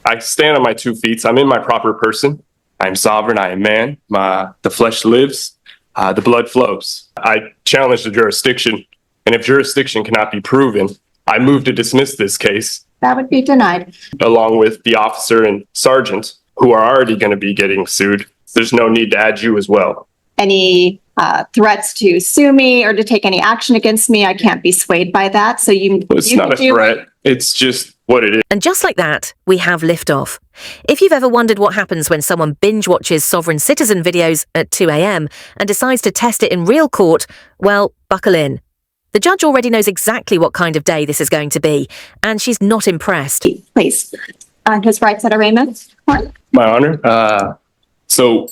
I stand on my 2 feet. I'm in my proper person. I am sovereign. I am man. The flesh lives. The blood flows. I challenge the jurisdiction. And if jurisdiction cannot be proven, I move to dismiss this case. That would be denied. Along with the officer and sergeant who are already going to be getting sued. There's no need to add you as well. Any threats to sue me or to take any action against me, I can't be swayed by that. So it's not a threat. It's just what it is. And just like that, we have liftoff. If you've ever wondered what happens when someone binge watches SovereignCitizen videos at 2 a.m. and decides to test it in real court, well, buckle in. The judge already knows exactly what kind of day this is going to be, and she's not impressed. Please. His rights at arraignment. My honor. So,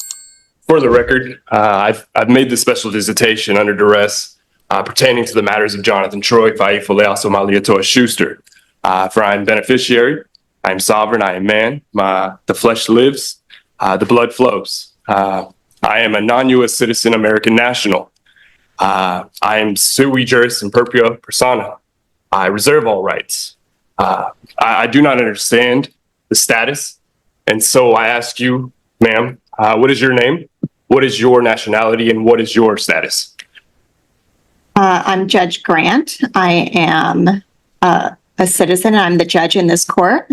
for the record, I've made the special visitation under duress pertaining to the matters of Jonathan Troy, Faifole, Somalia Toa Schuster. For I am beneficiary, I am sovereign, I am man, the flesh lives, the blood flows. I am a non-U.S. citizen, American national. I am sui juris imperfecta persona. I reserve all rights. I do not understand the status, and so I ask you, ma'am, what is your name? What is your nationality, and what is your status? I'm Judge Grant. I am a citizen, and I'm the judge in this court.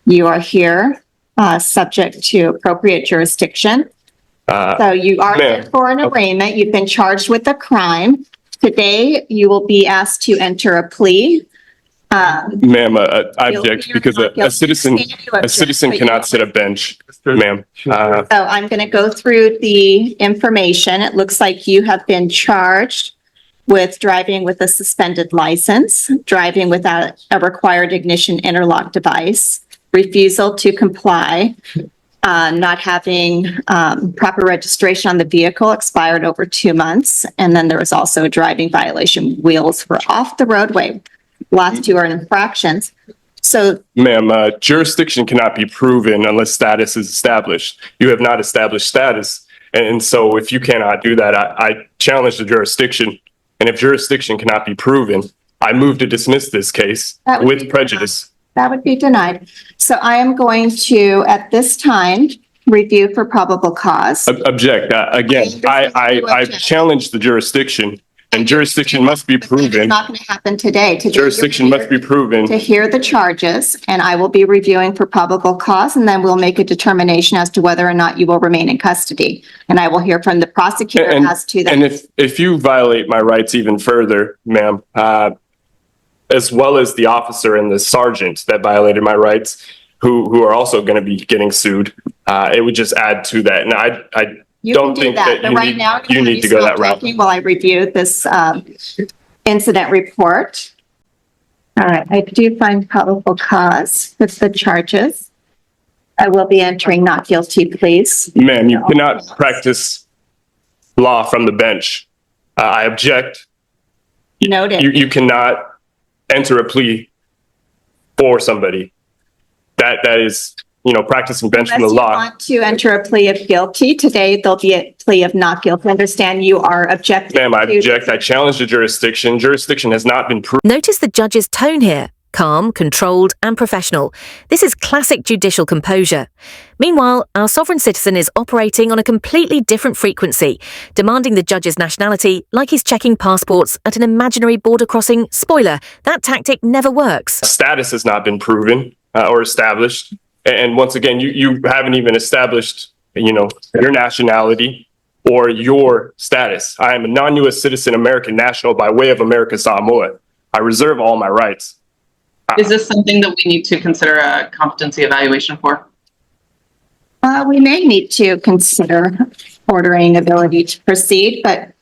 You are here subject to appropriate jurisdiction. So you are here for an arraignment. You've been charged with a crime. Today, you will be asked to enter a plea. Ma'am, I object because a citizen cannot sit a bench, ma'am. So I'm going to go through the information. It looks like you have been charged with driving with a suspended license, driving without a required ignition interlock device, refusal to comply, not having proper registration on the vehicle, expired over 2 months. And then there was also a driving violation. Wheels were off the roadway. Last 2 are infractions. So, ma'am, jurisdiction cannot be proven unless status is established. You have not established status. And so if you cannot do that, I challenge the jurisdiction. And if jurisdiction cannot be proven, I move to dismiss this case with prejudice. That would be denied. So I am going to, at this time, review for probable cause. Object. Again, I challenge the jurisdiction. And jurisdiction must be proven. It's not going to happen today. Jurisdiction must be proven. To hear the charges, and I will be reviewing for probable cause, and then we'll make a determination as to whether or not you will remain in custody. And I will hear from the prosecutor as to that. And if you violate my rights even further, ma'am, as well as the officer and the sergeant that violated my rights, who are also going to be getting sued, it would just add to that. And I you don't think that you need to go that route. While I review this incident report. All right, I do find probable cause with the charges. I will be entering not guilty, please. Ma'am, you cannot practice law from the bench. I object. Noted. You cannot enter a plea for somebody. That is, practicing bench from the law. Unless you want to enter a plea of guilty, today there'll be a plea of not guilty. Understand you are objecting. Ma'am, I object. I challenge the jurisdiction. Jurisdiction has not been proven. Notice the judge's tone here. Calm, controlled, and professional. This is classic judicial composure. Meanwhile, our sovereign citizen is operating on a completely different frequency, demanding the judge's nationality like he's checking passports at an imaginary border crossing. Spoiler, that tactic never works. Status has not been proven or established. And once again, you haven't even established, your nationality or your status. I am a non-U.S. citizen, American national by way of America Samoa. I reserve all my rights. Is this something that we need to consider a competency evaluation for? We may need to consider ordering ability to proceed, but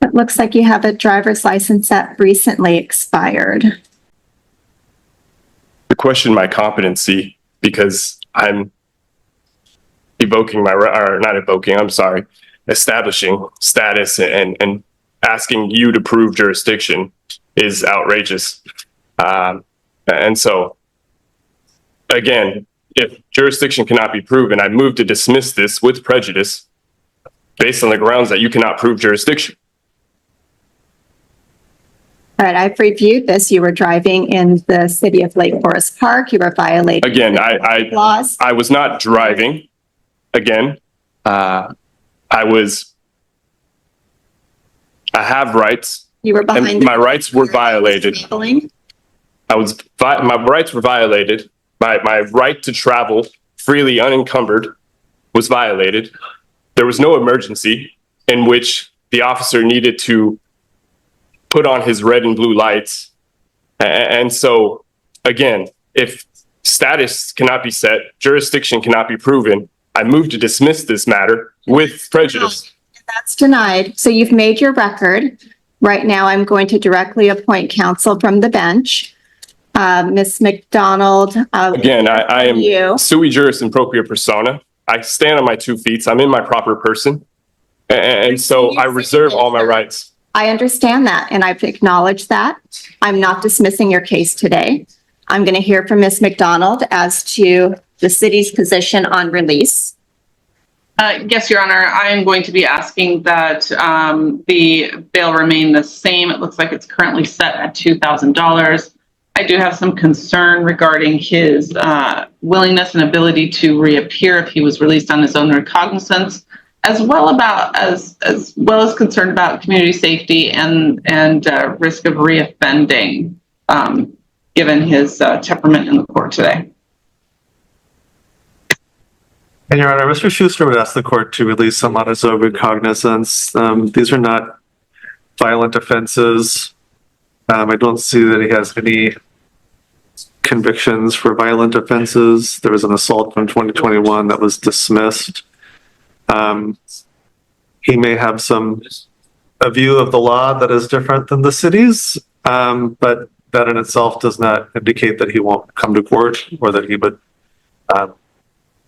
it looks like you have a driver's license that recently expired. To question my competency because I'm establishing status and asking you to prove jurisdiction is outrageous. And so, again, if jurisdiction cannot be proven, I move to dismiss this with prejudice based on the grounds that you cannot prove jurisdiction. All right, I've reviewed this. You were driving in the city of Lake Forest Park. You were violating Again, I laws. was not driving. Again, I have rights. You were behind. And my rights were violated. Traveling. My rights were violated. My right to travel freely unencumbered was violated. There was no emergency in which the officer needed to put on his red and blue lights. And so, again, if status cannot be set, jurisdiction cannot be proven, I move to dismiss this matter with prejudice. That's denied. So you've made your record. Right now, I'm going to directly appoint counsel from the bench. Ms. McDonald. Again, I am sui juris in propria persona. I stand on my 2 feet. I'm in my proper person. And so I reserve all my rights. I understand that, and I've acknowledged that. I'm not dismissing your case today. I'm going to hear from Ms. McDonald as to the city's position on release. Yes, Your Honor, I am going to be asking that the bail remain the same. It looks like it's currently set at $2,000. I do have some concern regarding his willingness and ability to reappear if he was released on his own recognizance, as well as concerned about community safety and risk of reoffending, given his temperament in the court today. And Your Honor, Mr. Schuster would ask the court to release him on his own recognizance. These are not violent offenses. I don't see that he has any convictions for violent offenses. There was an assault from 2021 that was dismissed. He may have a view of the law that is different than the city's, but that in itself does not indicate that he won't come to court or that he would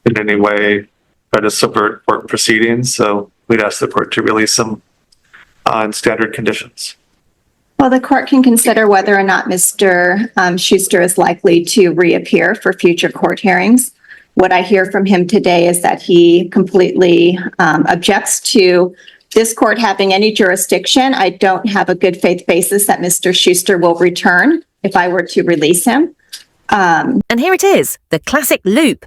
in any way try to subvert court proceedings. So we'd ask the court to release him on standard conditions. Well, the court can consider whether or not Mr. Schuster is likely to reappear for future court hearings. What I hear from him today is that he completely objects to this court having any jurisdiction. I don't have a good faith basis that Mr. Schuster will return if I were to release him. And here it is, the classic loop.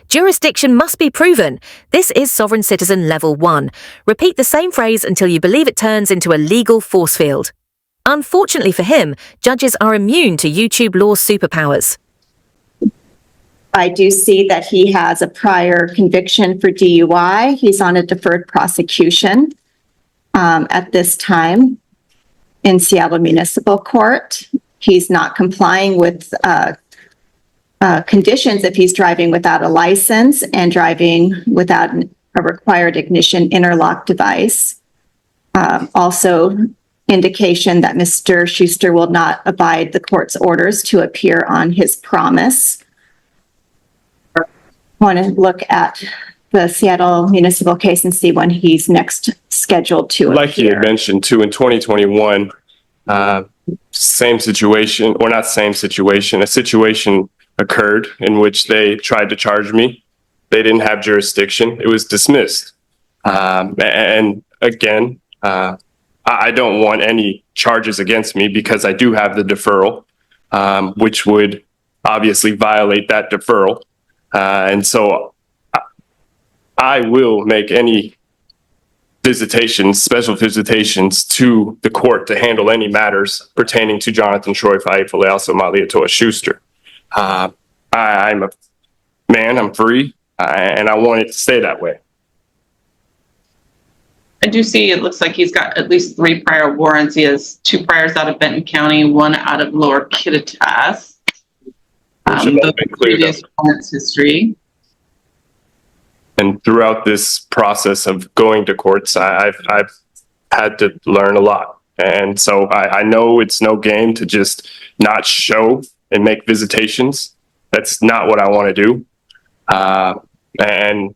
Jurisdiction must be proven. This is Sovereign Citizen Level 1. Repeat the same phrase until you believe it turns into a legal force field. Unfortunately for him, judges are immune to YouTube law's superpowers. I do see that he has a prior conviction for DUI. He's on a deferred prosecution at this time in Seattle Municipal Court. He's not complying with conditions if he's driving without a license and driving without a required ignition interlock device. Also, indication that Mr. Schuster will not abide the court's orders to appear on his promise. I want to look at the Seattle Municipal case and see when he's next scheduled to appear. Like you had mentioned too, in 2021, same situation, or not same situation, a situation occurred in which they tried to charge me. They didn't have jurisdiction. It was dismissed. And again, I don't want any charges against me because I do have the deferral, which would obviously violate that deferral. And so I will make any visitations, special visitations to the court to handle any matters pertaining to Jonathan Troy Faifale Malietoa Schuster. I'm a man, I'm free, and I want it to stay that way. I do see it looks like he's got at least 3 prior warrants. He has 2 priors out of Benton County, 1 out of Lower Kittitas. The previous warrants history. And throughout this process of going to courts, I've had to learn a lot. And so I know it's no game to just not show and make visitations. That's not what I want to do. And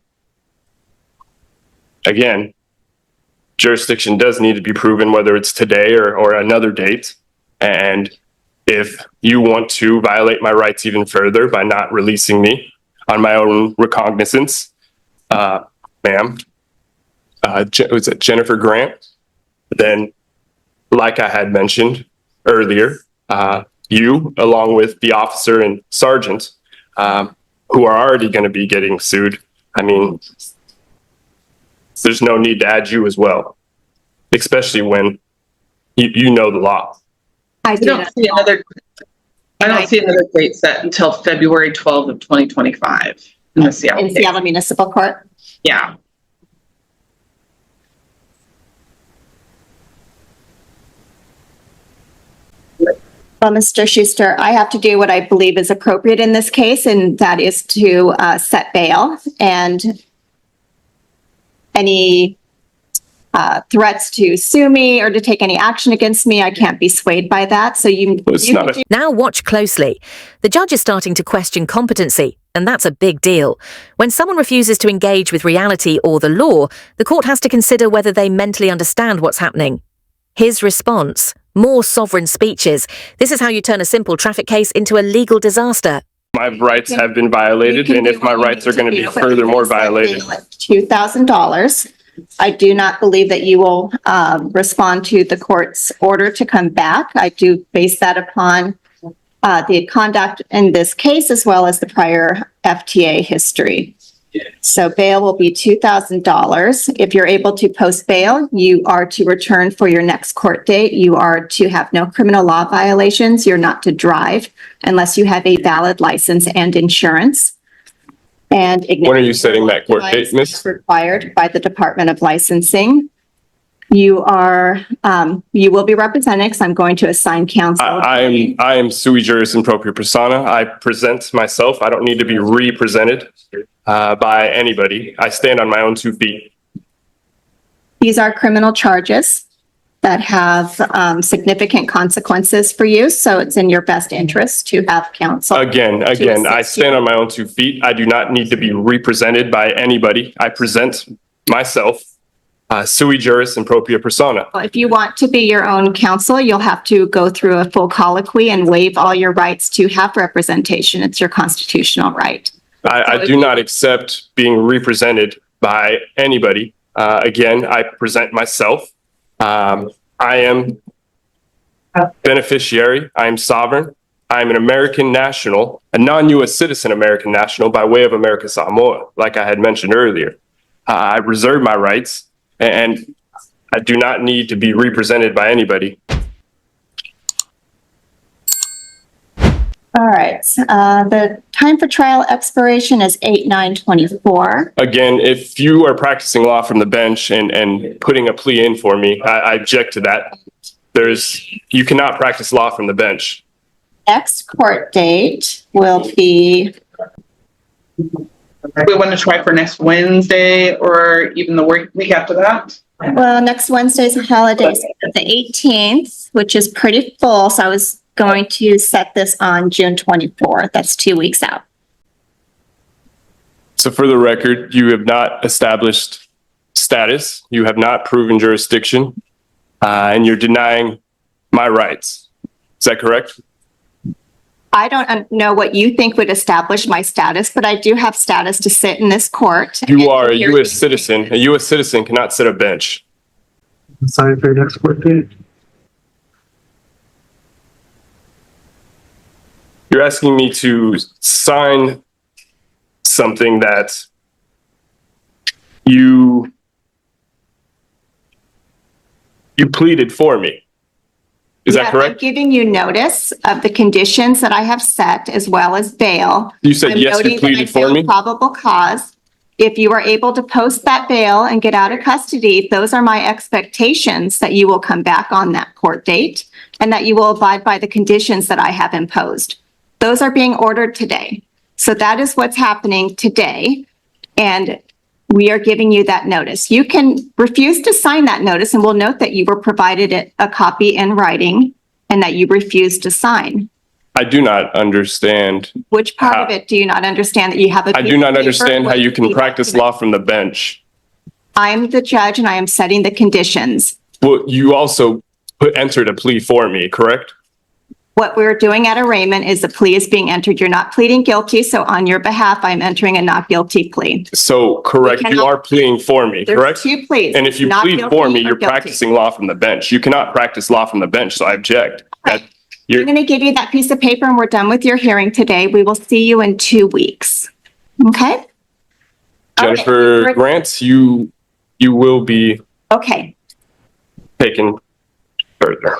again, jurisdiction does need to be proven, whether it's today or another date. And if you want to violate my rights even further by not releasing me on my own recognizance, ma'am, was it Jennifer Grant? Then, like I had mentioned, earlier, you, along with the officer and sergeant, who are already going to be getting sued, I mean, there's no need to add you as well, especially when you know the law. I do don't not. see another date set until February 12th of 2025 in the Seattle. In Seattle Municipal Court. Yeah. Well, Mr. Schuster, I have to do what I believe is appropriate in this case, and that is to set bail. And any threats to sue me or to take any action against me, I can't be swayed by that. So Now watch closely. The judge is starting to question competency, and that's a big deal. When someone refuses to engage with reality or the law, the court has to consider whether they mentally understand what's happening. His response: more sovereign speeches. This is how you turn a simple traffic case into a legal disaster. My rights have been violated, and if my rights are going to be furthermore violated. $2,000. I do not believe that you will respond to the court's order to come back. I do base that upon the conduct in this case, as well as the prior FTA history. So bail will be $2,000. If you're able to post bail, you are to return for your next court date. You are to have no criminal law violations. You're not to drive unless you have a valid license and insurance. And when are you setting that court date, Miss? Required by the Department of Licensing. You will be represented because I'm going to assign counsel. I am sui juris in propria persona. I present myself. I don't need to be represented by anybody. I stand on my own 2 feet. These are criminal charges that have significant consequences for you. So it's in your best interest to have counsel. Again, I stand on my own 2 feet. I do not need to be represented by anybody. I present myself. Sui juris in propria persona. If you want to be your own counsel, you'll have to go through a full colloquy and waive all your rights to have representation. It's your constitutional right. I do not accept being represented by anybody. Again, I present myself. I am a beneficiary. I am sovereign. I am an American national, a non-U.S. citizen American national by way of America Samoa, like I had mentioned earlier. I reserve my rights. And I do not need to be represented by anybody. All right. The time for trial expiration is 8/9/24. Again, if you are practicing law from the bench and putting a plea in for me, I object to that. You cannot practice law from the bench. Next court date will be. We want to try for next Wednesday or even the week after that. Well, next Wednesday's a holiday, so the 18th, which is pretty full. So I was going to set this on June 24th. That's 2 weeks out. So for the record, you have not established status. You have not proven jurisdiction, and you're denying my rights. Is that correct? I don't know what you think would establish my status, but I do have status to sit in this court. You are a U.S. citizen. A U.S. citizen cannot sit a bench. Sign for your next court date. You're asking me to sign something that you pleaded for me. Is that correct? I'm giving you notice of the conditions that I have set, as well as bail. You said yes, you pleaded for me? Probable cause. If you are able to post that bail and get out of custody, those are my expectations that you will come back on that court date and that you will abide by the conditions that I have imposed. Those are being ordered today. So that is what's happening today. And we are giving you that notice. You can refuse to sign that notice, and we'll note that you were provided a copy in writing and that you refused to sign. I do not understand. Which part of it do you not understand that you have a I do not understand how you can practice law from the bench. I'm the judge and I am setting the conditions. Well, you also entered a plea for me, correct? What we're doing at arraignment is the plea is being entered. You're not pleading guilty, so on your behalf, I'm entering a not guilty plea. So correct, you are pleading for me, There's correct? two pleas. And if you not plead guilty for me, or you're guilty. practicing law from the bench. You cannot practice law from the bench, so I object. That I'm you're, going to give you that piece of paper and we're done with your hearing today. We will see you in 2 weeks. Okay? Jennifer Okay. Grants, you will be Okay. taken further.